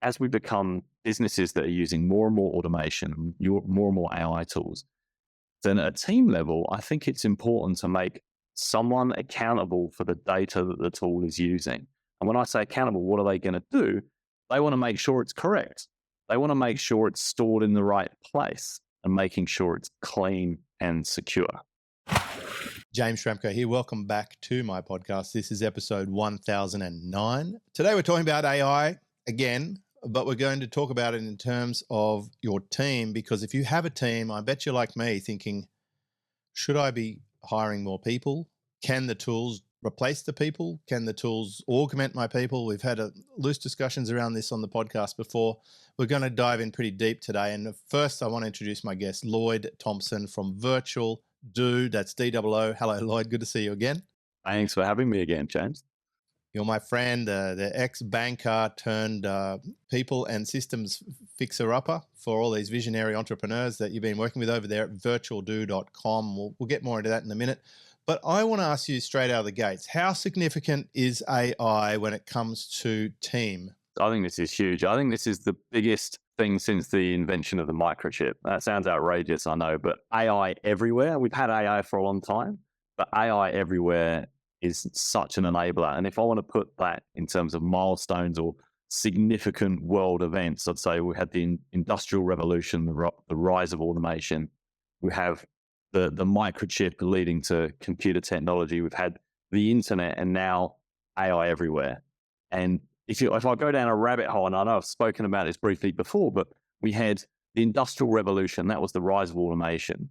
as we become businesses that are using more and more automation, more and more AI tools, then at a team level, I think it's important to make someone accountable for the data that the tool is using. And when I say accountable, what are they going to do? They want to make sure it's correct. They want to make sure it's stored in the right place and making sure it's clean and secure. James Schramko here. Welcome back to my podcast. This is episode 1009. Today we're talking about AI again, but we're going to talk about it in terms of your team, because if you have a team, I bet you're like me thinking, should I be hiring more people? Can the tools replace the people? Can the tools augment my people? We've had loose discussions around this on the podcast before. We're going to dive in pretty deep today. And first, I want to introduce my guest, Lloyd Thompson from VirtualDOO. That's DOO. Hello, Lloyd. Good to see you again. Thanks for having me again, James. You're my friend, the ex-banker turned people and systems fixer-upper for all these visionary entrepreneurs that you've been working with over there at virtualdoo.com. We'll get more into that in a minute. But I want to ask you straight out of the gates, how significant is AI when it comes to team? I think this is huge. I think this is the biggest thing since the invention of the microchip. That sounds outrageous, I know, but AI everywhere. We've had AI for a long time, but AI everywhere is such an enabler. And if I want to put that in terms of milestones or significant world events, I'd say we had the Industrial Revolution, the rise of automation. We have the microchip leading to computer technology. We've had the internet and now AI everywhere. And if I go down a rabbit hole, and I know I've spoken about this briefly before, but we had the Industrial Revolution. That was the rise of automation.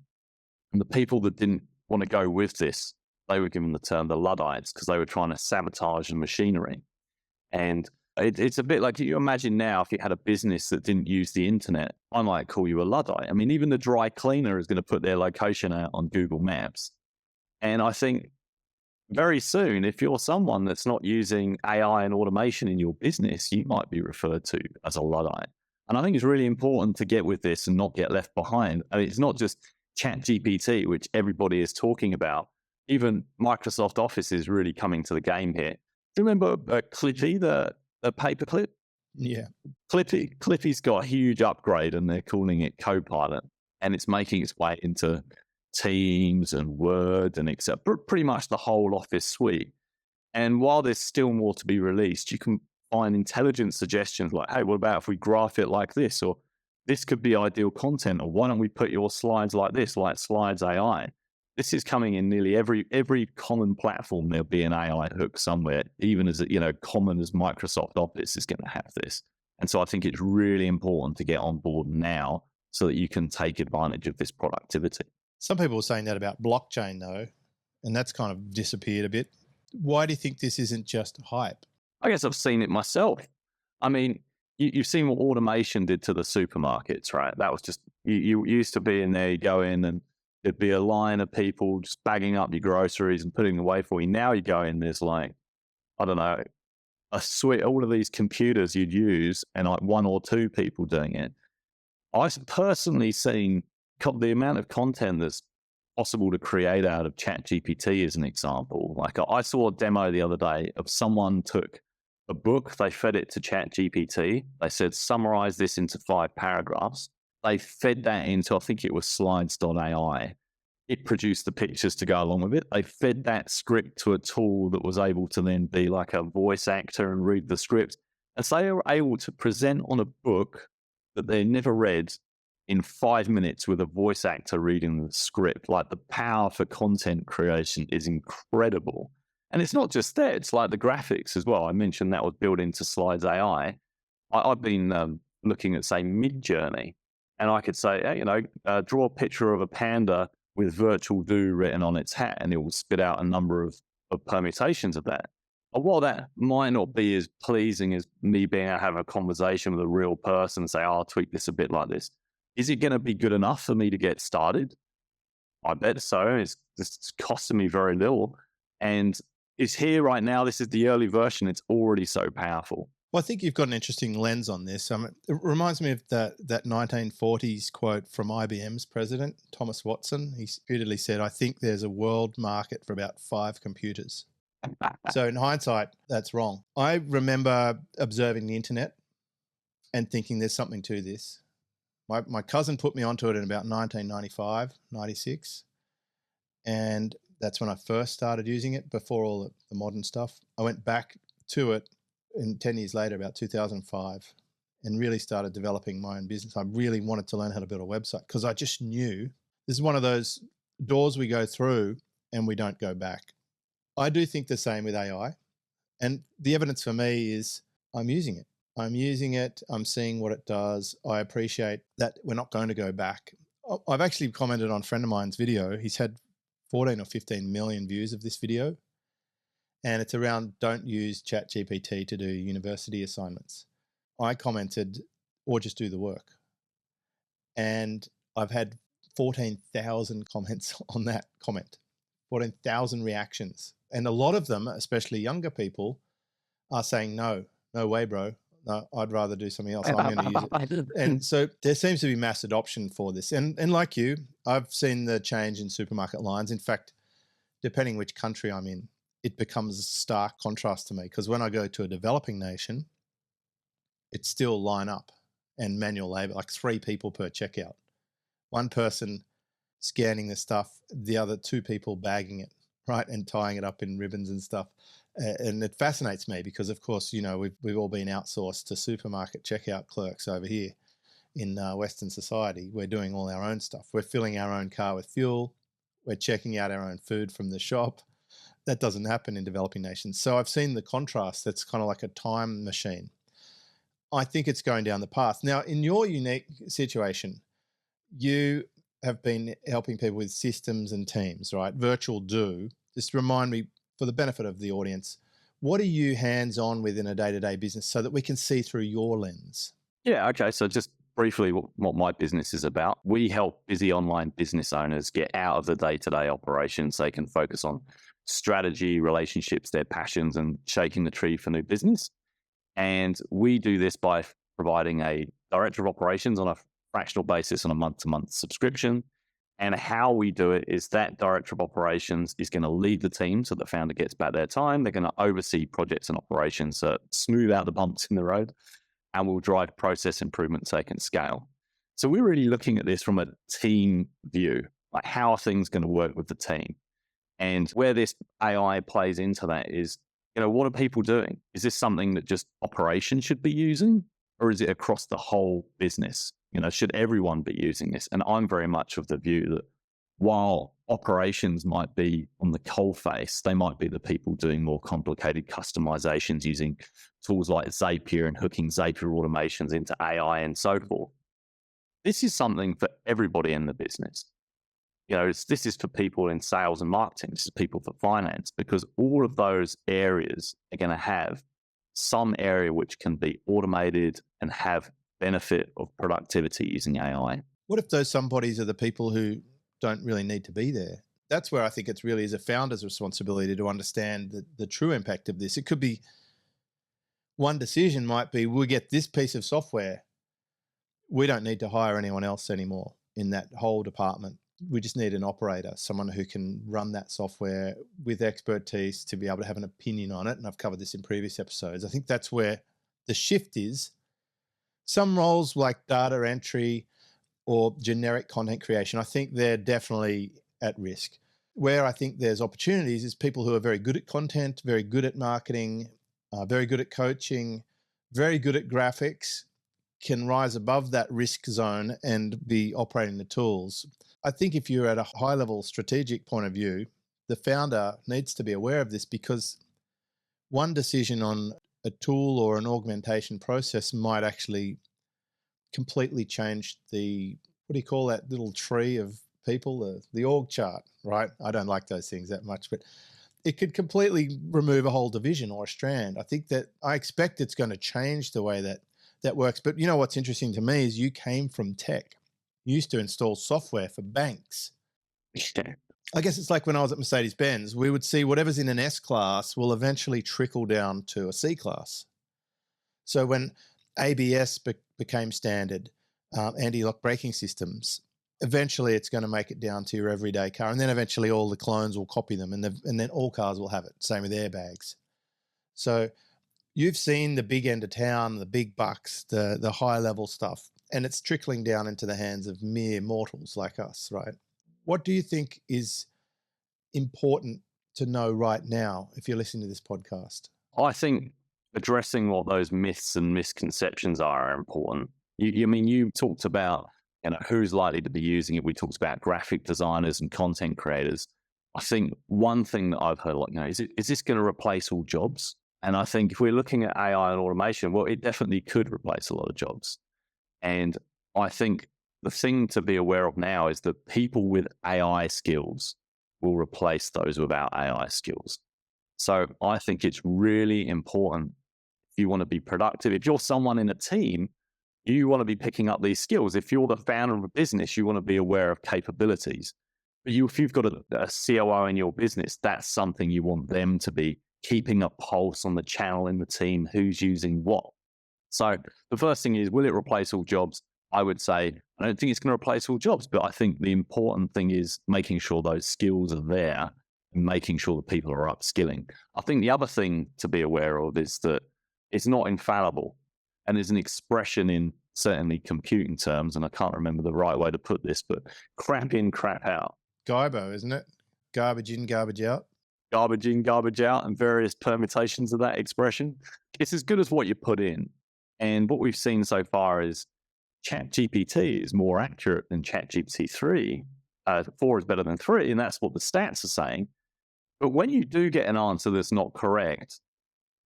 And the people that didn't want to go with this, they were given the term the Luddites because they were trying to sabotage the machinery. And it's a bit like, you imagine now if you had a business that didn't use the internet, I might call you a Luddite. I mean, even the dry cleaner is going to put their location out on Google Maps. And I think very soon, if you're someone that's not using AI and automation in your business, you might be referred to as a Luddite. And I think it's really important to get with this and not get left behind. I mean, it's not just ChatGPT, which everybody is talking about. Even Microsoft Office is really coming to the game here. Do you remember Clippy, the paperclip? Yeah. Clippy's got a huge upgrade and they're calling it Copilot, and it's making its way into Teams and Word and pretty much the whole Office suite. And while there's still more to be released, you can find intelligent suggestions like, hey, what about if we graph it like this? Or this could be ideal content. Or why don't we put your slides like this, like Slides AI? This is coming in nearly every common platform. There'll be an AI hook somewhere, even as common as Microsoft Office is going to have this. And so I think it's really important to get on board now so that you can take advantage of this productivity. Some people are saying that about blockchain though, and that's kind of disappeared a bit. Why do you think this isn't just hype? I guess I've seen it myself. I mean, you've seen what automation did to the supermarkets, right? That was just, you used to be in there, you go in and there'd be a line of people just bagging up your groceries and putting them away for you. Now you go in, there's like, I don't know, a suite, all of these computers you'd use and like one or two people doing it. I've personally seen the amount of content that's possible to create out of ChatGPT as an example. Like I saw a demo the other day of someone took a book, they fed it to ChatGPT. They said, summarize this into 5 paragraphs. They fed that into, I think it was slides.ai. It produced the pictures to go along with it. They fed that script to a tool that was able to then be like a voice actor and read the script. And so they were able to present on a book that they never read in 5 minutes with a voice actor reading the script. Like the power for content creation is incredible. And it's not just that, it's like the graphics as well. I mentioned that was built into Slides AI. I've been looking at, say, Midjourney. And I could say, hey, draw a picture of a panda with VirtualDOO written on its hat, and it will spit out a number of permutations of that. But while that might not be as pleasing as me being able to have a conversation with a real person and say, I'll tweak this a bit like this, is it going to be good enough for me to get started? I bet so. It's costing me very little. And it's here right now. This is the early version. It's already so powerful. Well, I think you've got an interesting lens on this. It reminds me of that 1940s quote from IBM's president, Thomas Watson. He repeatedly said, I think there's a world market for about 5 computers. So in hindsight, that's wrong. I remember observing the internet and thinking there's something to this. My cousin put me onto it in about 1995, 96. And that's when I first started using it before all the modern stuff. I went back to it 10 years later, about 2005, and really started developing my own business. I really wanted to learn how to build a website because I just knew this is one of those doors we go through and we don't go back. I do think the same with AI. And the evidence for me is I'm using it. I'm seeing what it does. I appreciate that we're not going to go back. I've actually commented on a friend of mine's video. He's had 14 or 15 million views of this video. And it's around don't use ChatGPT to do university assignments. I commented, or just do the work. And I've had 14,000 comments on that comment, 14,000 reactions. And a lot of them, especially younger people, are saying, no way, bro. No, I'd rather do something else. I'm going to use it. And so there seems to be mass adoption for this. And like you, I've seen the change in supermarket lines. In fact, depending which country I'm in, it becomes a stark contrast to me. Because when I go to a developing nation, it's still line up and manual labor, like 3 people per checkout. One person scanning the stuff, the other 2 people bagging it, right, and tying it up in ribbons and stuff. And it fascinates me because, of course, you know, we've all been outsourced to supermarket checkout clerks over here in Western society. We're doing all our own stuff. We're filling our own car with fuel. We're checking out our own food from the shop. That doesn't happen in developing nations. So I've seen the contrast. That's kind of like a time machine. I think it's going down the path. Now, in your unique situation, you have been helping people with systems and teams, right? VirtualDOO. Just remind me, for the benefit of the audience, what are you hands-on with in a day-to-day business so that we can see through your lens? Yeah, okay. So just briefly what my business is about. We help busy online business owners get out of the day-to-day operations so they can focus on strategy, relationships, their passions, and shaking the tree for new business. And we do this by providing a director of operations on a fractional basis on a month-to-month subscription. And how we do it is that director of operations is going to lead the team so the founder gets back their time. They're going to oversee projects and operations that smooth out the bumps in the road and will drive process improvement so they can scale. So we're really looking at this from a team view, like how are things going to work with the team? And where this AI plays into that is, you know, what are people doing? Is this something that just operations should be using, or is it across the whole business? You know, should everyone be using this? And I'm very much of the view that while operations might be on the coal face, they might be the people doing more complicated customizations using tools like Zapier and hooking Zapier automations into AI and so forth. This is something for everybody in the business. You know, this is for people in sales and marketing. This is people for finance, because all of those areas are going to have some area which can be automated and have benefit of productivity using AI. What if those somebodies are the people who don't really need to be there? That's where I think it's really is a founder's responsibility to understand the true impact of this. It could be one decision might be, we get this piece of software. We don't need to hire anyone else anymore in that whole department. We just need an operator, someone who can run that software with expertise to be able to have an opinion on it. And I've covered this in previous episodes. I think that's where the shift is. Some roles like data entry or generic content creation, I think they're definitely at risk. Where I think there's opportunities is people who are very good at content, very good at marketing, very good at coaching, very good at graphics, can rise above that risk zone and be operating the tools. I think if you're at a high level strategic point of view, the founder needs to be aware of this, because one decision on a tool or an augmentation process might actually completely change the, what do you call that little tree of people, the org chart, right? I don't like those things that much, but it could completely remove a whole division or a strand. I expect it's going to change the way that works. But you know what's interesting to me is you came from tech. You used to install software for banks. I guess it's like when I was at Mercedes-Benz, we would see whatever's in an S class will eventually trickle down to a C class. So when ABS became standard, anti-lock braking systems, eventually it's going to make it down to your everyday car. And then eventually all the clones will copy them, and then all cars will have it. Same with airbags. So you've seen the big end of town, the big bucks, the high level stuff, and it's trickling down into the hands of mere mortals like us, right? What do you think is important to know right now if you're listening to this podcast? I think addressing what those myths and misconceptions are important. I mean, you talked about who's likely to be using it. We talked about graphic designers and content creators. I think one thing that I've heard, is this going to replace all jobs? And I think if we're looking at AI and automation, well, it definitely could replace a lot of jobs. And I think the thing to be aware of now is that people with AI skills will replace those without AI skills. So I think it's really important if you want to be productive. If you're someone in a team, you want to be picking up these skills. If you're the founder of a business, you want to be aware of capabilities. But if you've got a COO in your business, that's something you want them to be keeping a pulse on the channel in the team, who's using what. So the first thing is, will it replace all jobs? I would say, I don't think it's going to replace all jobs, but I think the important thing is making sure those skills are there and making sure that people are upskilling. I think the other thing to be aware of is that it's not infallible. And there's an expression in certainly computing terms, and I can't remember the right way to put this, but crap in, crap out. GIBO, isn't it? Garbage in, garbage out. Garbage in, garbage out, and various permutations of that expression. It's as good as what you put in. And what we've seen so far is ChatGPT is more accurate than ChatGPT 3. 4 is better than 3, and that's what the stats are saying. But when you do get an answer that's not correct,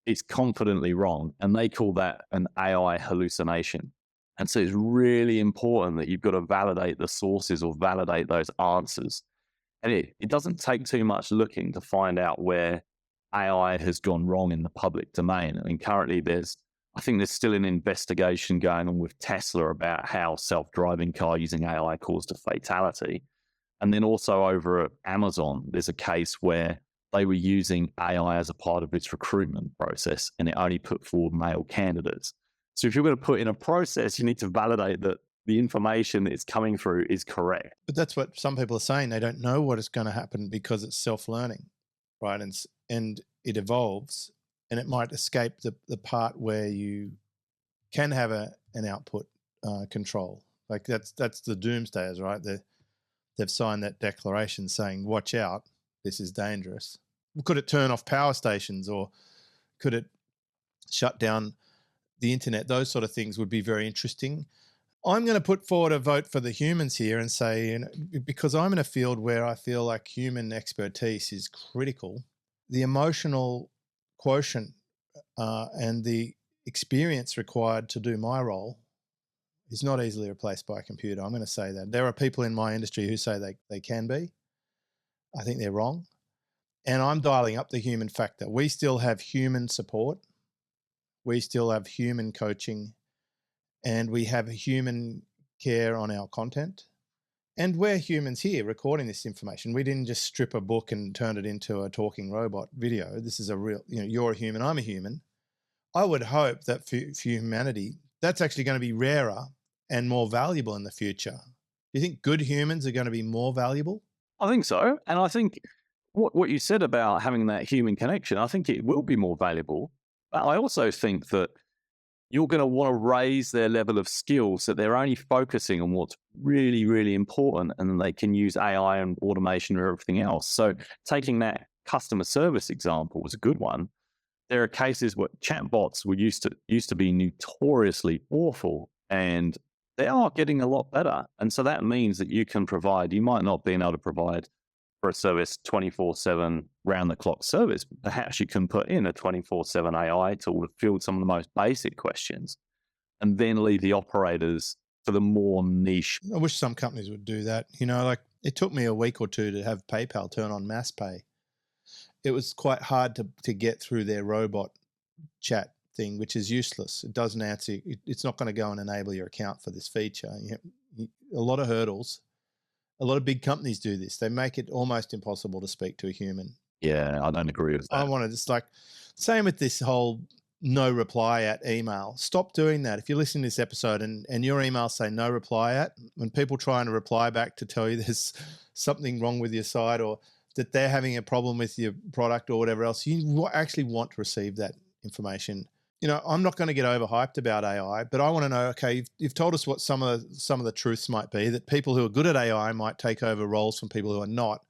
it's confidently wrong, and they call that an AI hallucination. And so it's really important that you've got to validate the sources or validate those answers. And it doesn't take too much looking to find out where AI has gone wrong in the public domain. I mean, currently I think there's still an investigation going on with Tesla about how self-driving car using AI caused a fatality. And then also over at Amazon, there's a case where they were using AI as a part of its recruitment process, and it only put forward male candidates. So if you're going to put in a process, you need to validate that the information that's coming through is correct. But that's what some people are saying. They don't know what is going to happen because it's self-learning, right? And it evolves, and it might escape the part where you can have an output control. Like that's the doomsdayers, right? They've signed that declaration saying, watch out, this is dangerous. Could it turn off power stations, or could it shut down the internet? Those sort of things would be very interesting. I'm going to put forward a vote for the humans here and say, because I'm in a field where I feel like human expertise is critical, the emotional quotient and the experience required to do my role is not easily replaced by a computer. I'm going to say that. There are people in my industry who say they can be. I think they're wrong. And I'm dialing up the human factor. We still have human support. We still have human coaching, and we have human care on our content. And we're humans here recording this information. We didn't just strip a book and turn it into a talking robot video. This is a real, you're a human, I'm a human. I would hope that for humanity, that's actually going to be rarer and more valuable in the future. Do you think good humans are going to be more valuable? I think so. And I think what you said about having that human connection, I think it will be more valuable. But I also think that you're going to want to raise their level of skill so they're only focusing on what's really, really important, and then they can use AI and automation or everything else. So taking that customer service example was a good one. There are cases where chatbots used to be notoriously awful, and they are getting a lot better. And so that means that you might not be able to provide for a service 24/7 round the clock service, but perhaps you can put in a 24/7 AI tool to field some of the most basic questions, and then leave the operators for the more niche. I wish some companies would do that. Like it took me a week or two to have PayPal turn on mass pay. It was quite hard to get through their robot chat thing, which is useless. It doesn't answer. It's not going to go and enable your account for this feature. A lot of hurdles. A lot of big companies do this. They make it almost impossible to speak to a human. Yeah, I don't agree with that. I want to just same with this whole no reply at email. Stop doing that. If you're listening to this episode and your emails say no reply at, when people trying to reply back to tell you there's something wrong with your site or that they're having a problem with your product or whatever else, you actually want to receive that information I'm not going to get overhyped about AI, but I want to know, okay, you've told us what some of the truths might be, that people who are good at AI might take over roles from people who are not.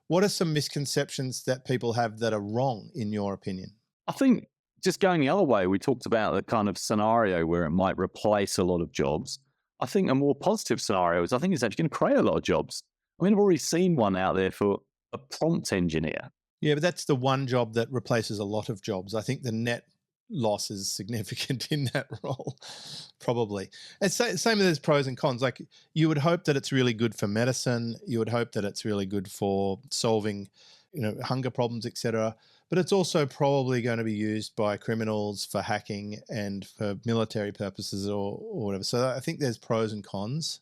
What are some misconceptions that people have that are wrong, in your opinion? I think just going the other way, we talked about the kind of scenario where it might replace a lot of jobs. I think a more positive scenario is I think it's actually going to create a lot of jobs. I mean, I've already seen one out there for a prompt engineer. Yeah, but that's the one job that replaces a lot of jobs. I think the net loss is significant in that role, probably. And same as there's pros and cons. Like, you would hope that it's really good for medicine. You would hope that it's really good for solving, hunger problems, etc. But it's also probably going to be used by criminals for hacking and for military purposes or whatever. So I think there's pros and cons.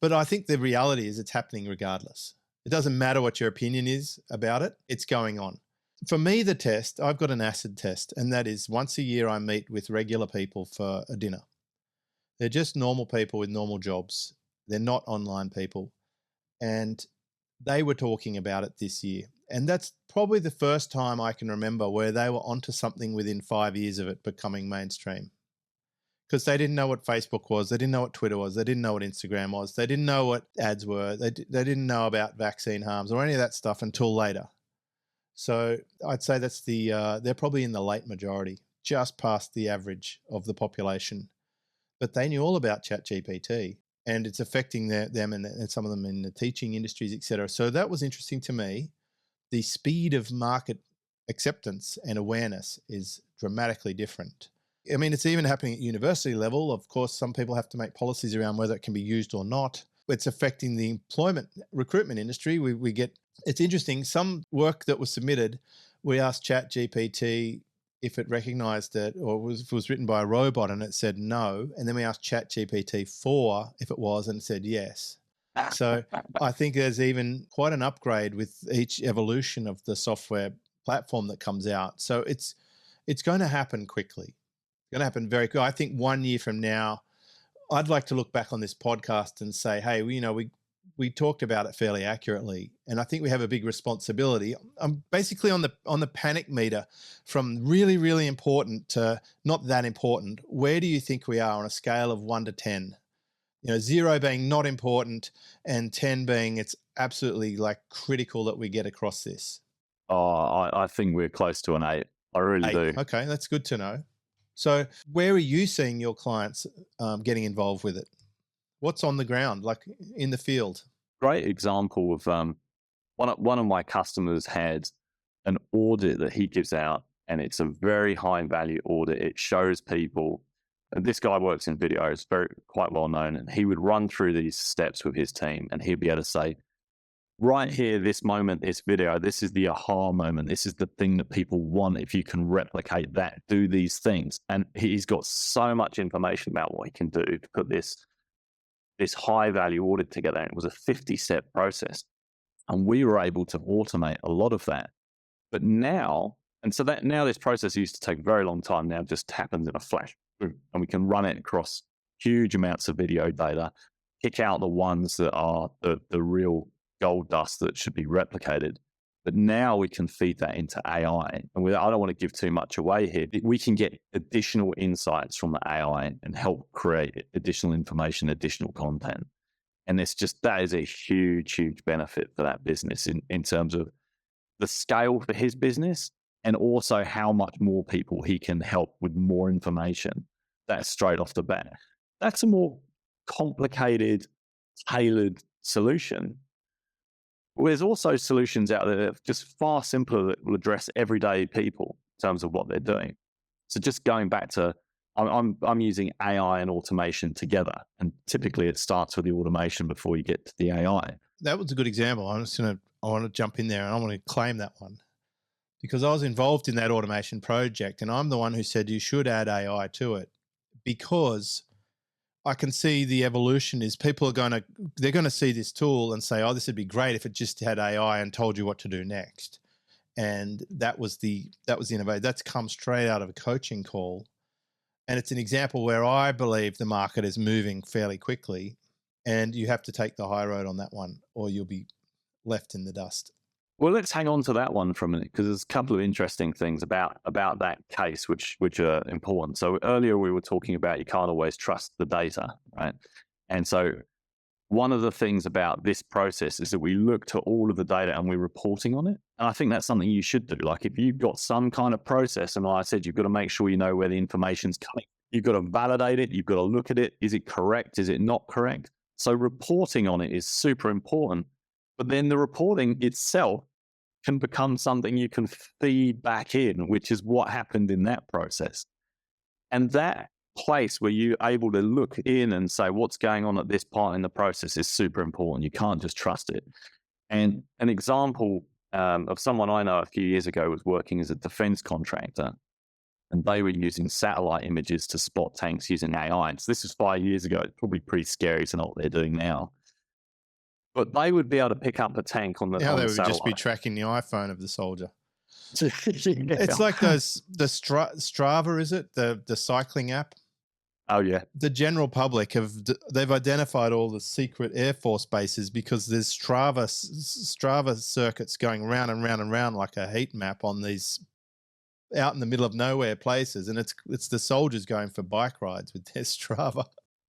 But I think the reality is it's happening regardless. It doesn't matter what your opinion is about it. It's going on. For me, the test, I've got an acid test, and that is once a year I meet with regular people for a dinner. They're just normal people with normal jobs. They're not online people. And they were talking about it this year. And that's probably the first time I can remember where they were onto something within 5 years of it becoming mainstream. Because they didn't know what Facebook was. They didn't know what Twitter was. They didn't know what Instagram was. They didn't know what ads were. They didn't know about vaccine harms or any of that stuff until later. So I'd say that's they're probably in the late majority, just past the average of the population. But they knew all about ChatGPT, and it's affecting them and some of them in the teaching industries, etc. So that was interesting to me. The speed of market acceptance and awareness is dramatically different. I mean, it's even happening at university level. Of course, some people have to make policies around whether it can be used or not. It's affecting the recruitment industry. We get, it's interesting, some work that was submitted, we asked ChatGPT if it recognized it or if it was written by a robot, and it said no. And then we asked ChatGPT 4 if it was, and it said yes. So I think there's even quite an upgrade with each evolution of the software platform that comes out. So it's going to happen quickly. It's going to happen very quickly. I think 1 year from now, I'd like to look back on this podcast and say, hey, we talked about it fairly accurately, and I think we have a big responsibility. I'm basically on the panic meter, from really, really important to not that important. Where do you think we are on a scale of 1 to 10? 0 being not important and 10 being it's absolutely like critical that we get across this. Oh, I think we're close to an 8. I really 8. do. Okay, that's good to know. So where are you seeing your clients getting involved with it? What's on the ground, like in the field? Great example of one of my customers had an audit that he gives out, and it's a very high value audit. It shows people, and this guy works in video, it's quite well known, and he would run through these steps with his team, and he'd be able to say, right here, this moment, this video, this is the aha moment. This is the thing that people want. If you can replicate that, do these things. And he's got so much information about what he can do to put this high value audit together. And it was a 50-step process. And we were able to automate a lot of that. But now, now this process used to take a very long time, now just happens in a flash. And we can run it across huge amounts of video data, pick out the ones that are the real gold dust that should be replicated. But now we can feed that into AI. And I don't want to give too much away here. We can get additional insights from the AI and help create additional information, additional content. And that is a huge, huge benefit for that business in terms of the scale for his business, and also how much more people he can help with more information. That's straight off the bat. That's a more complicated, tailored solution. There's also solutions out there that are just far simpler that will address everyday people in terms of what they're doing. So just going back to, I'm using AI and automation together, and typically it starts with the automation before you get to the AI. That was a good example. I want to jump in there and I want to claim that one, because I was involved in that automation project, and I'm the one who said you should add AI to it, because I can see the evolution is they're going to see this tool and say, oh, this would be great if it just had AI and told you what to do next. And that was the innovation. That's come straight out of a coaching call. And it's an example where I believe the market is moving fairly quickly, and you have to take the high road on that one, or you'll be left in the dust. Well, let's hang on to that one for a minute because there's a couple of interesting things about that case which are important. So earlier we were talking about you can't always trust the data, right? And so one of the things about this process is that we looked at all of the data and we're reporting on it. And I think that's something you should do. Like if you've got some kind of process, and like I said, you've got to make sure you know where the information's coming. You've got to validate it. You've got to look at it. Is it correct? Is it not correct? So reporting on it is super important. But then the reporting itself can become something you can feed back in, which is what happened in that process. And that place where you're able to look in and say what's going on at this part in the process is super important. You can't just trust it. And an example of someone I know a few years ago was working as a defense contractor, and they were using satellite images to spot tanks using AI. So this was 5 years ago. It's probably pretty scary to know what they're doing now. But they would be able to pick up a tank on the Now on they the would satellite. just be tracking the iPhone of the soldier. Yeah. It's like the Strava, is it? The cycling app? Oh, yeah. The general public they've identified all the secret Air Force bases because there's Strava circuits going round and round and round like a heat map on these out in the middle of nowhere places, and it's the soldiers going for bike rides with their Strava.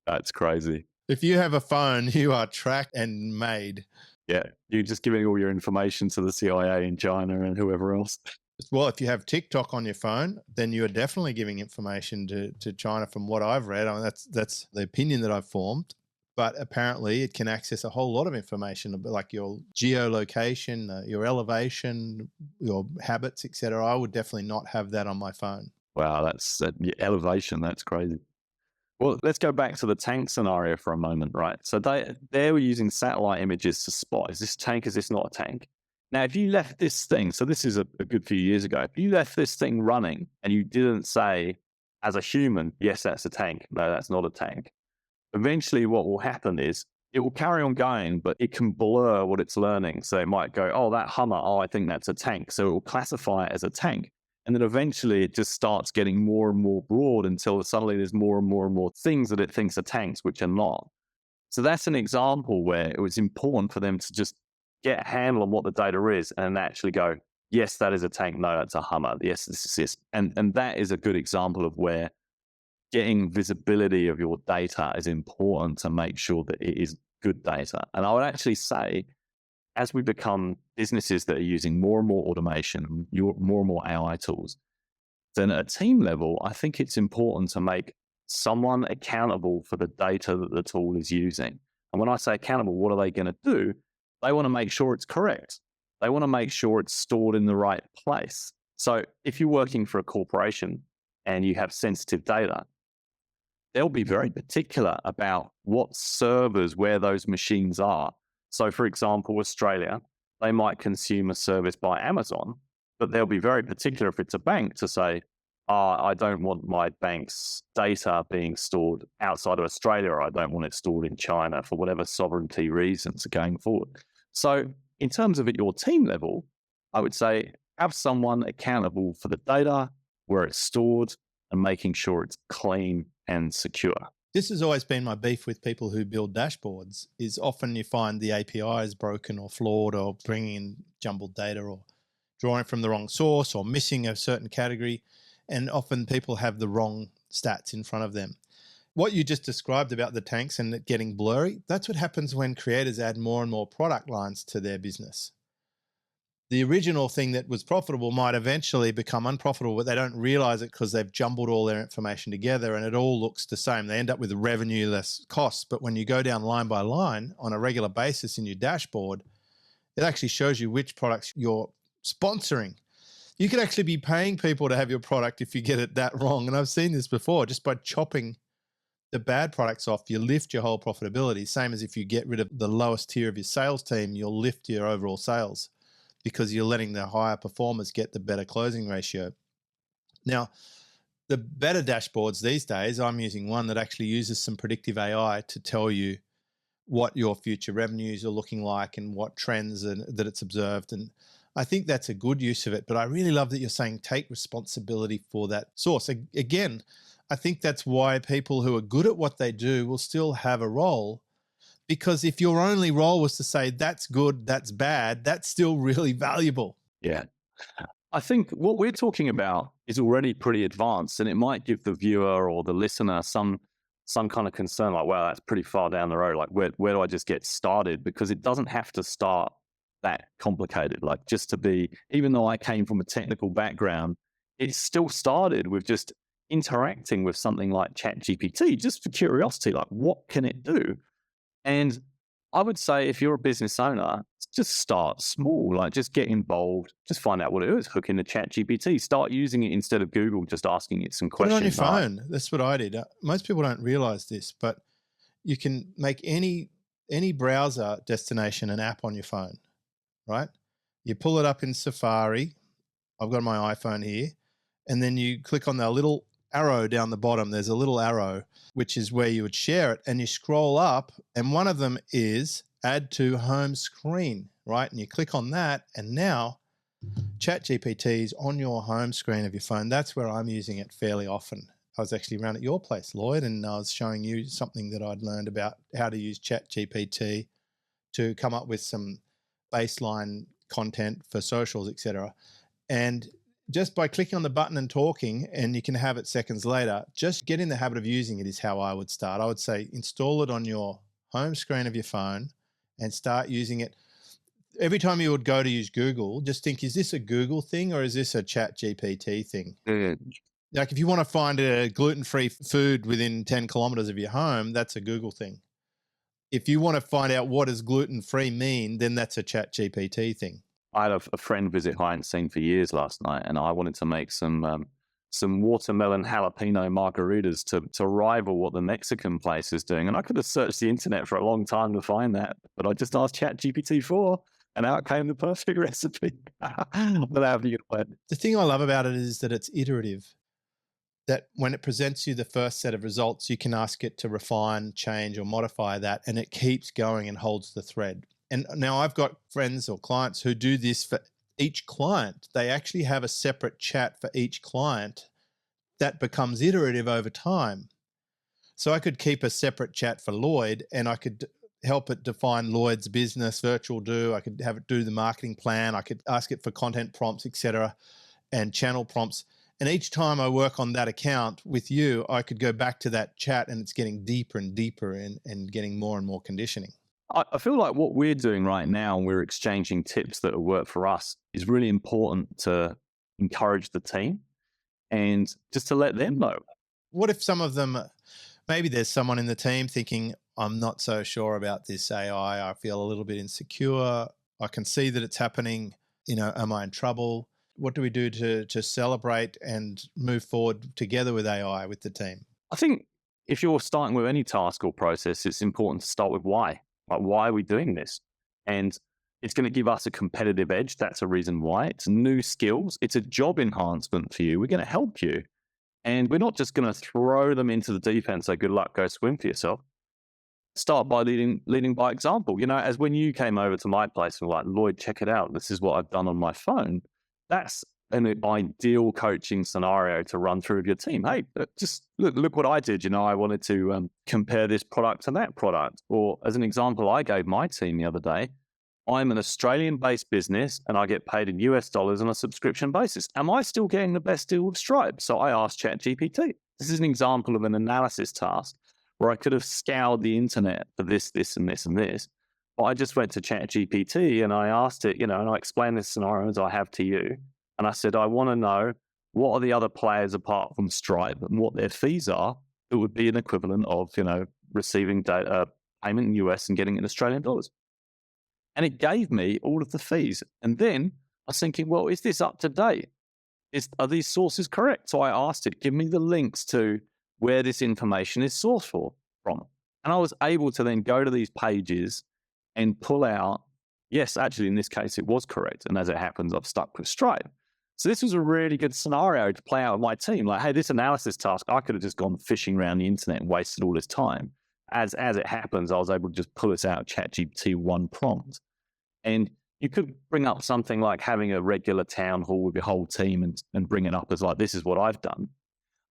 That's crazy. If you have a phone, you are tracked and made. Yeah, you're just giving all your information to the CIA in China and whoever else. Well, if you have TikTok on your phone, then you are definitely giving information to China from what I've read. I mean, that's the opinion that I've formed. But apparently it can access a whole lot of information, like your geolocation, your elevation, your habits, etc. I would definitely not have that on my phone. Wow, that's elevation. That's crazy. Well, let's go back to the tank scenario for a moment, right? So they were using satellite images to spot, is this tank, is this not a tank? Now, if you left this thing, so this is a good few years ago, if you left this thing running and you didn't say, as a human, yes, that's a tank, no, that's not a tank, eventually what will happen is it will carry on going, but it can blur what it's learning. So it might go, oh, that Hummer, oh, I think that's a tank. So it will classify it as a tank. And then eventually it just starts getting more and more broad until suddenly there's more and more and more things that it thinks are tanks, which are not. So that's an example where it was important for them to just get a handle on what the data is and actually go, yes, that is a tank. No, that's a Hummer. Yes, this is this. And that is a good example of where getting visibility of your data is important to make sure that it is good data. And I would actually say, as we become businesses that are using more and more automation, more and more AI tools, then at a team level, I think it's important to make someone accountable for the data that the tool is using. And when I say accountable, what are they going to do? They want to make sure it's correct. They want to make sure it's stored in the right place. So if you're working for a corporation and you have sensitive data, they'll be very particular about what servers, where those machines are. So for example, Australia, they might consume a service by Amazon, but they'll be very particular if it's a bank to say, I don't want my bank's data being stored outside of Australia, or I don't want it stored in China for whatever sovereignty reasons are going forward. So in terms of at your team level, I would say have someone accountable for the data, where it's stored, and making sure it's clean and secure. This has always been my beef with people who build dashboards, is often you find the API is broken or flawed or bringing in jumbled data or drawing from the wrong source or missing a certain category. And often people have the wrong stats in front of them. What you just described about the tanks and it getting blurry, that's what happens when creators add more and more product lines to their business. The original thing that was profitable might eventually become unprofitable, but they don't realize it because they've jumbled all their information together and it all looks the same. They end up with revenue less costs. But when you go down line by line on a regular basis in your dashboard, it actually shows you which products you're sponsoring. You could actually be paying people to have your product if you get it that wrong. And I've seen this before, just by chopping the bad products off, you lift your whole profitability. Same as if you get rid of the lowest tier of your sales team, you'll lift your overall sales, because you're letting the higher performers get the better closing ratio. Now, the better dashboards these days, I'm using one that actually uses some predictive AI to tell you what your future revenues are looking like and what trends that it's observed. And I think that's a good use of it. But I really love that you're saying take responsibility for that source. Again, I think that's why people who are good at what they do will still have a role, Because if your only role was to say, that's good, that's bad, that's still really valuable. Yeah. I think what we're talking about is already pretty advanced, and it might give the viewer or the listener some kind of concern, like, wow, that's pretty far down the road. Like, where do I just get started? Because it doesn't have to start that complicated. Like, just to be, even though I came from a technical background, it still started with just interacting with something like ChatGPT, just for curiosity, like, what can it do? And I would say if you're a business owner, just start small, like just get involved, just find out what it is, hook into ChatGPT, start using it instead of Google, just asking it some Put it questions. on your phone. That's what I did. Most people don't realize this, but you can make any browser destination an app on your phone, right? You pull it up in Safari. I've got my iPhone here. And then you click on the little arrow down the bottom. There's a little arrow, which is where you would share it. And you scroll up, and one of them is add to home screen, right? And you click on that, and now ChatGPT is on your home screen of your phone. That's where I'm using it fairly often. I was actually around at your place, Lloyd, and I was showing you something that I'd learned about how to use ChatGPT to come up with some baseline content for socials, etc. And just by clicking on the button and talking, and you can have it seconds later, just get in the habit of using it is how I would start. I would say install it on your home screen of your phone and start using it. Every time you would go to use Google, just think, is this a Google thing or is this a ChatGPT thing? Like if you want to find a gluten-free food within 10 kilometers of your home, that's a Google thing. If you want to find out what does gluten-free mean, then that's a ChatGPT thing. I had a friend visit who I hadn't seen for years last night, and I wanted to make some watermelon jalapeno margaritas to rival what the Mexican place is doing. And I could have searched the internet for a long time to find that, but I just asked ChatGPT 4, and out came the perfect recipe. Without having to get. The thing I love about it is that it's iterative. That when it presents you the first set of results, you can ask it to refine, change, or modify that, and it keeps going and holds the thread. And now I've got friends or clients who do this for each client. They actually have a separate chat for each client that becomes iterative over time. So I could keep a separate chat for Lloyd, and I could help it define Lloyd's business, VirtualDOO. I could have it do the marketing plan. I could ask it for content prompts, etc., and channel prompts. And each time I work on that account with you, I could go back to that chat, and it's getting deeper and deeper and getting more and more conditioning. I feel like what we're doing right now, we're exchanging tips that will work for us, is really important to encourage the team and just to let them know. What if some of them, maybe there's someone in the team thinking, I'm not so sure about this AI. I feel a little bit insecure. I can see that it's happening. Am I in trouble? What do we do to celebrate and move forward together with AI with the team? I think if you're starting with any task or process, it's important to start with why. Like, why are we doing this? And it's going to give us a competitive edge. That's a reason why. It's new skills. It's a job enhancement for you. We're going to help you. And we're not just going to throw them into the deep end and say, good luck, go swim for yourself. Start by leading by example. As when you came over to my place and were like, Lloyd, check it out. This is what I've done on my phone. That's an ideal coaching scenario to run through with your team. Hey, just look what I did. I wanted to compare this product to that product. Or as an example, I gave my team the other day, I'm an Australian-based business and I get paid in US dollars on a subscription basis. Am I still getting the best deal with Stripe? So I asked ChatGPT. This is an example of an analysis task where I could have scoured the internet for this, and this, and this. But I just went to ChatGPT and I asked it, and I explained this scenario as I have to you. And I said, I want to know what are the other players apart from Stripe and what their fees are. It would be an equivalent of, receiving data payment in US and getting it in Australian dollars. And it gave me all of the fees. And then I was thinking, well, is this up to date? Are these sources correct? So I asked it, give me the links to where this information is sourced from. And I was able to then go to these pages and pull out, yes, actually, in this case, it was correct. And as it happens, I've stuck with Stripe. So this was a really good scenario to play out with my team. Like, hey, this analysis task, I could have just gone fishing around the internet and wasted all this time. As it happens, I was able to just pull this out of ChatGPT one prompt. And you could bring up something like having a regular town hall with your whole team and bring it up as like, this is what I've done.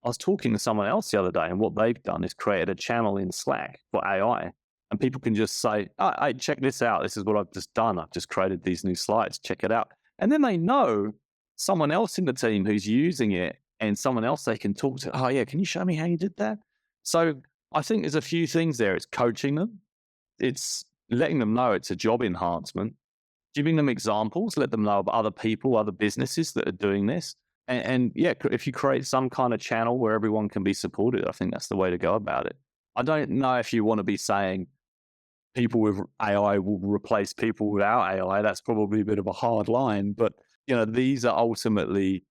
I was talking to someone else the other day, and what they've done is created a channel in Slack for AI. And people can just say, oh, hey, check this out. This is what I've just done. I've just created these new slides. Check it out. And then they know someone else in the team who's using it and someone else they can talk to. Oh, yeah, can you show me how you did that? So I think there's a few things there. It's coaching them. It's letting them know it's a job enhancement, giving them examples, let them know about other people, other businesses that are doing this. And yeah, if you create some kind of channel where everyone can be supported, I think that's the way to go about it. I don't know if you want to be saying people with AI will replace people without AI. That's probably a bit of a hard line, but these are ultimately,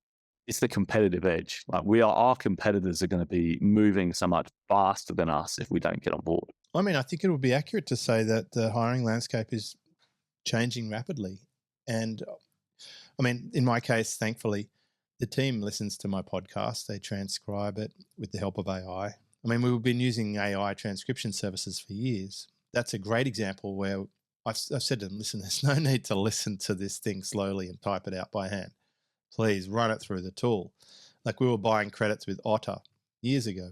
it's the competitive edge. Like our competitors are going to be moving so much faster than us if we don't get on board. I mean, I think it would be accurate to say that the hiring landscape is changing rapidly. And I mean, in my case, thankfully, the team listens to my podcast. They transcribe it with the help of AI. I mean, we've been using AI transcription services for years. That's a great example where I've said to them, listen, there's no need to listen to this thing slowly and type it out by hand. Please run it through the tool. Like we were buying credits with Otter years ago.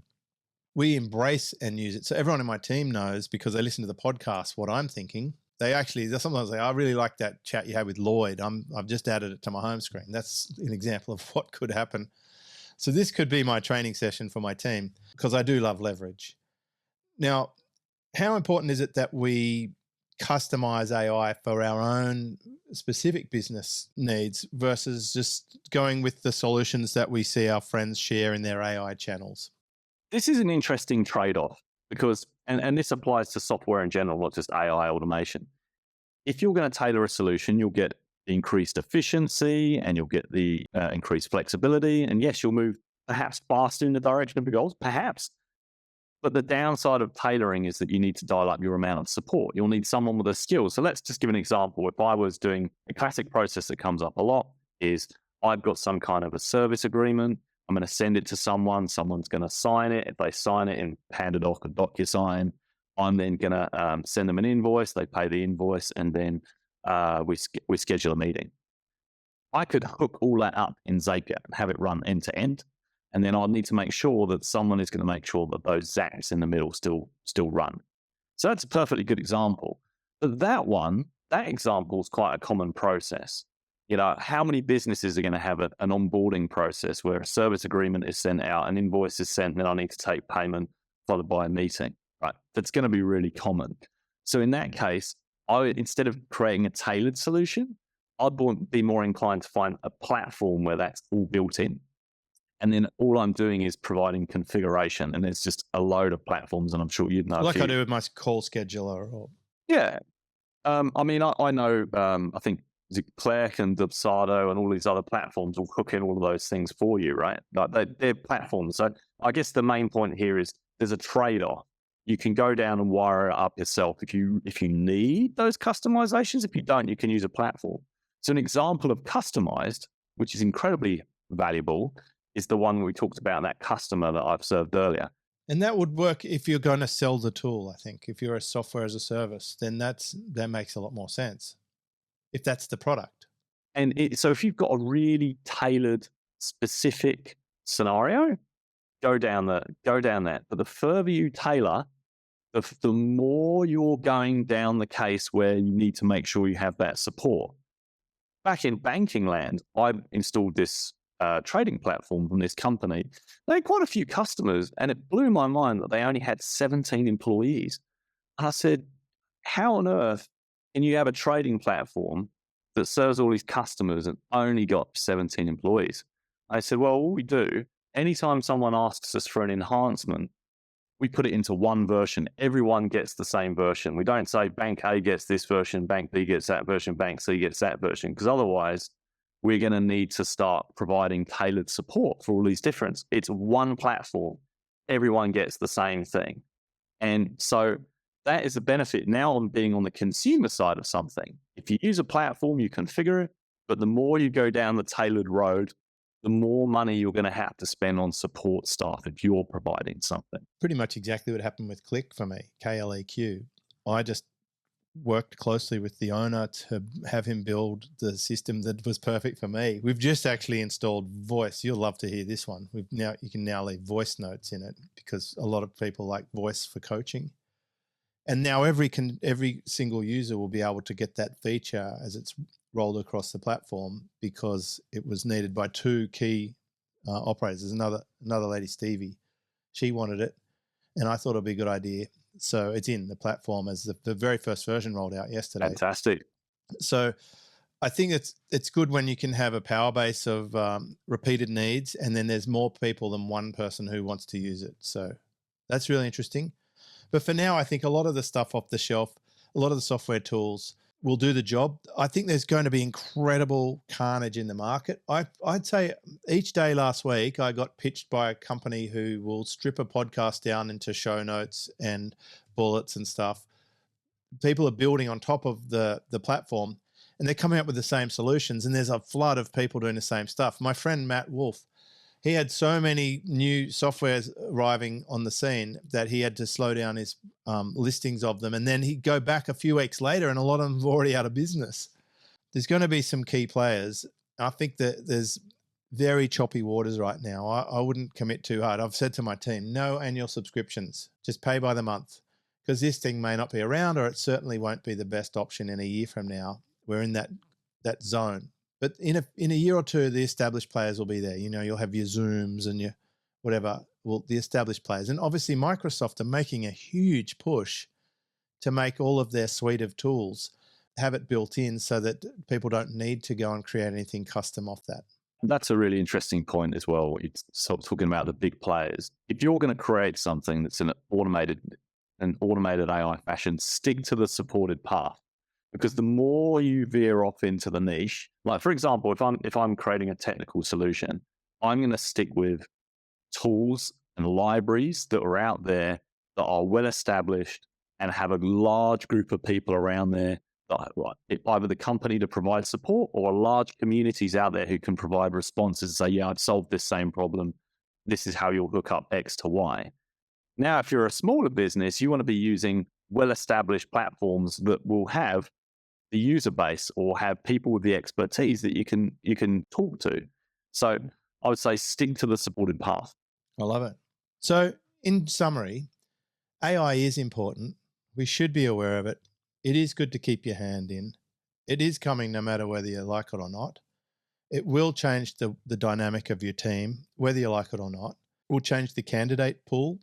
We embrace and use it. So everyone in my team knows, because they listen to the podcast, what I'm thinking. They sometimes say, I really like that chat you had with Lloyd. I've just added it to my home screen. That's an example of what could happen. So this could be my training session for my team, because I do love leverage. Now, how important is it that we customize AI for our own specific business needs versus just going with the solutions that we see our friends share in their AI channels? This is an interesting trade-off because, and this applies to software in general, not just AI automation. If you're going to tailor a solution, you'll get increased efficiency and you'll get the increased flexibility. And yes, you'll move perhaps faster in the direction of your goals, perhaps. But the downside of tailoring is that you need to dial up your amount of support. You'll need someone with a skill. So let's just give an example. If I was doing a classic process that comes up a lot is I've got some kind of a service agreement. I'm going to send it to someone. Someone's going to sign it. If they sign it and hand it off a DocuSign, I'm then going to send them an invoice. They pay the invoice, and then we schedule a meeting. I could hook all that up in Zapier and have it run end to end. And then I'll need to make sure that someone is going to make sure that those Zaps in the middle still run. So that's a perfectly good example. But that example is quite a common process. How many businesses are going to have an onboarding process where a service agreement is sent out, an invoice is sent, and then I need to take payment followed by a meeting, right? That's going to be really common. So in that case, instead of creating a tailored solution, I'd be more inclined to find a platform where that's all built in. And then all I'm doing is providing configuration, and it's just a load of platforms, and I'm sure you'd know. Like I do with my call scheduler. Yeah. I mean, I know, I think Clerk and Dubsado and all these other platforms will hook in all of those things for you, right? Like they're platforms. So I guess the main point here is there's a trade-off. You can go down and wire it up yourself if you need those customizations. If you don't, you can use a platform. So an example of customized, which is incredibly valuable, is the one we talked about, that customer that I've served earlier. And that would work if you're going to sell the tool, I think. If you're a software as a service, then that makes a lot more sense, if that's the product. And so if you've got a really tailored, specific scenario, go down that. But the further you tailor, the more you're going down the case where you need to make sure you have that support. Back in banking land, I installed this trading platform from this company. They had quite a few customers, and it blew my mind that they only had 17 employees. And I said, how on earth can you have a trading platform that serves all these customers and only got 17 employees? I said, well, what we do, anytime someone asks us for an enhancement, we put it into one version. Everyone gets the same version. We don't say bank A gets this version, bank B gets that version, bank C gets that version, because otherwise we're going to need to start providing tailored support for all these different. It's one platform. Everyone gets the same thing. And so that is a benefit. Now I'm being on the consumer side of something. If you use a platform, you configure it, but the more you go down the tailored road, the more money you're going to have to spend on support staff if you're providing something. Pretty much exactly what happened with Click for me, KLEQ. I just worked closely with the owner to have him build the system that was perfect for me. We've just actually installed voice. You'll love to hear this one. You can now leave voice notes in it because a lot of people like voice for coaching. And now every single user will be able to get that feature as it's rolled across the platform because it was needed by two key operators. There's another lady, Stevie. She wanted it, and I thought it'd be a good idea. So it's in the platform as the very first version rolled out yesterday. Fantastic. So I think it's good when you can have a power base of repeated needs, and then there's more people than one person who wants to use it. So that's really interesting. But for now, I think a lot of the stuff off the shelf, a lot of the software tools will do the job. I think there's going to be incredible carnage in the market. I'd say each day last week, I got pitched by a company who will strip a podcast down into show notes and bullets and stuff. People are building on top of the platform, and they're coming up with the same solutions. And there's a flood of people doing the same stuff. My friend Matt Wolf, he had so many new softwares arriving on the scene that he had to slow down his listings of them. And then he'd go back a few weeks later and a lot of them were already out of business. There's going to be some key players. I think that there's very choppy waters right now. I wouldn't commit too hard. I've said to my team, no annual subscriptions, just pay by the month, because this thing may not be around, or it certainly won't be the best option in a year from now. We're in that zone. But in a year or two, the established players will be there. You know, you'll have your Zooms and your whatever, well, the established players. And obviously Microsoft are making a huge push to make all of their suite of tools, have it built in so that people don't need to go and create anything custom off that. That's a really interesting point as well. It's sort of talking about the big players. If you're going to create something that's in an automated AI fashion, stick to the supported path. Because the more you veer off into the niche, like for example, if I'm creating a technical solution, I'm going to stick with tools and libraries that are out there that are well established and have a large group of people around there that either the company to provide support or large communities out there who can provide responses and say, yeah, I've solved this same problem. This is how you'll hook up X to Y. Now, if you're a smaller business, you want to be using well-established platforms that will have the user base or have people with the expertise that you can talk to. So I would say stick to the supported path. I love it. So in summary, AI is important. We should be aware of it. It is good to keep your hand in. It is coming no matter whether you like it or not. It will change the dynamic of your team, whether you like it or not. It will change the candidate pool.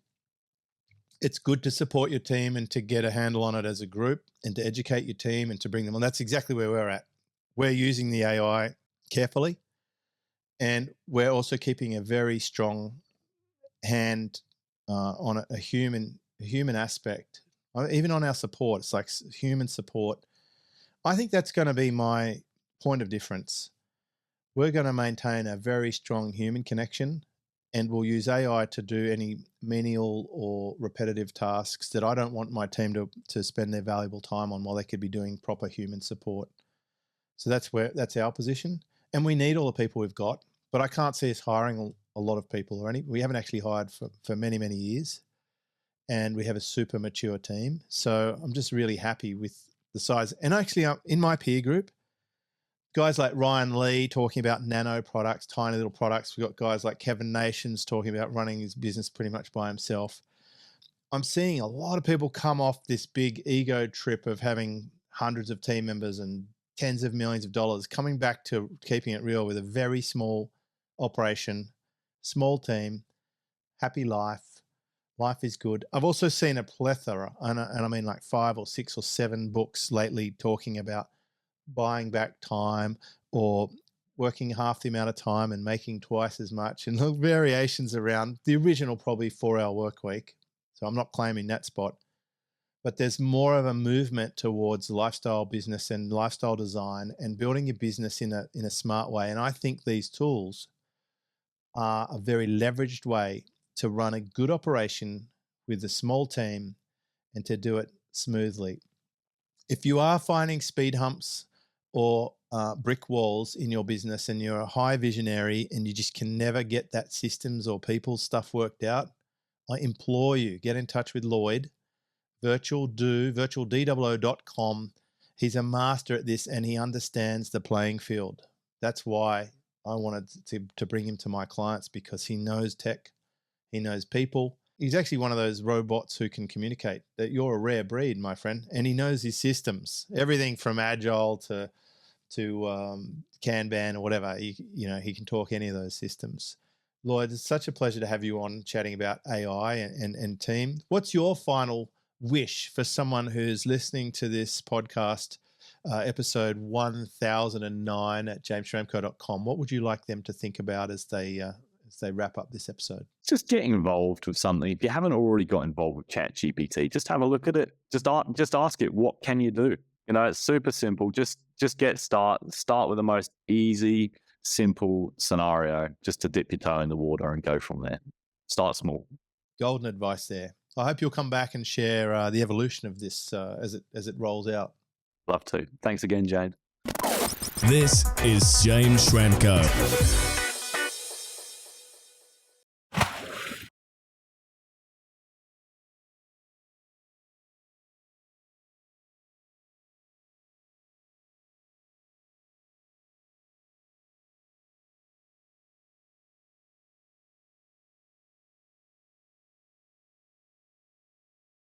It's good to support your team and to get a handle on it as a group and to educate your team and to bring them on. That's exactly where we're at. We're using the AI carefully, and we're also keeping a very strong hand on a human aspect. Even on our support, it's like human support. I think that's going to be my point of difference. We're going to maintain a very strong human connection, and we'll use AI to do any menial or repetitive tasks that I don't want my team to spend their valuable time on while they could be doing proper human support. So that's our position. And we need all the people we've got, but I can't see us hiring a lot of people we haven't actually hired for many, many years. And we have a super mature team. So I'm just really happy with the size. And actually in my peer group, guys like Ryan Lee talking about nano products, tiny little products. We've got guys like Kevin Nations talking about running his business pretty much by himself. I'm seeing a lot of people come off this big ego trip of having hundreds of team members and tens of millions of dollars, coming back to keeping it real with a very small operation, small team, happy life. Life is good. I've also seen a plethora, and I mean like 5 or 6 or 7 books lately talking about buying back time or working half the amount of time and making twice as much, and the variations around the original probably 4-hour work week. So I'm not claiming that spot, but there's more of a movement towards lifestyle business and lifestyle design and building your business in a smart way. And I think these tools are a very leveraged way to run a good operation with a small team and to do it smoothly. If you are finding speed humps or brick walls in your business and you're a high visionary and you just can never get that systems or people stuff worked out, I implore you, get in touch with Lloyd, VirtualDOO, virtualdoo.com. He's a master at this and he understands the playing field. That's why I wanted to bring him to my clients, because he knows tech, he knows people, He's actually one of those robots who can communicate. That you're a rare breed, my friend, and he knows his systems, everything from agile to Kanban or whatever. He can talk any of those systems. Lloyd, it's such a pleasure to have you on chatting about AI and team. What's your final wish for someone who's listening to this podcast, episode 1009 at jamesschramko.com? What would you like them to think about as they wrap up this episode? Just getting involved with something. If you haven't already got involved with ChatGPT, just have a look at it. Just ask it, what can you do? It's super simple. Just start with the most easy, simple scenario, just to dip your toe in the water and go from there. Start small. Golden advice there. I hope you'll come back and share the evolution of this as it rolls out. Love to. Thanks again, Jane. This is James Schramko.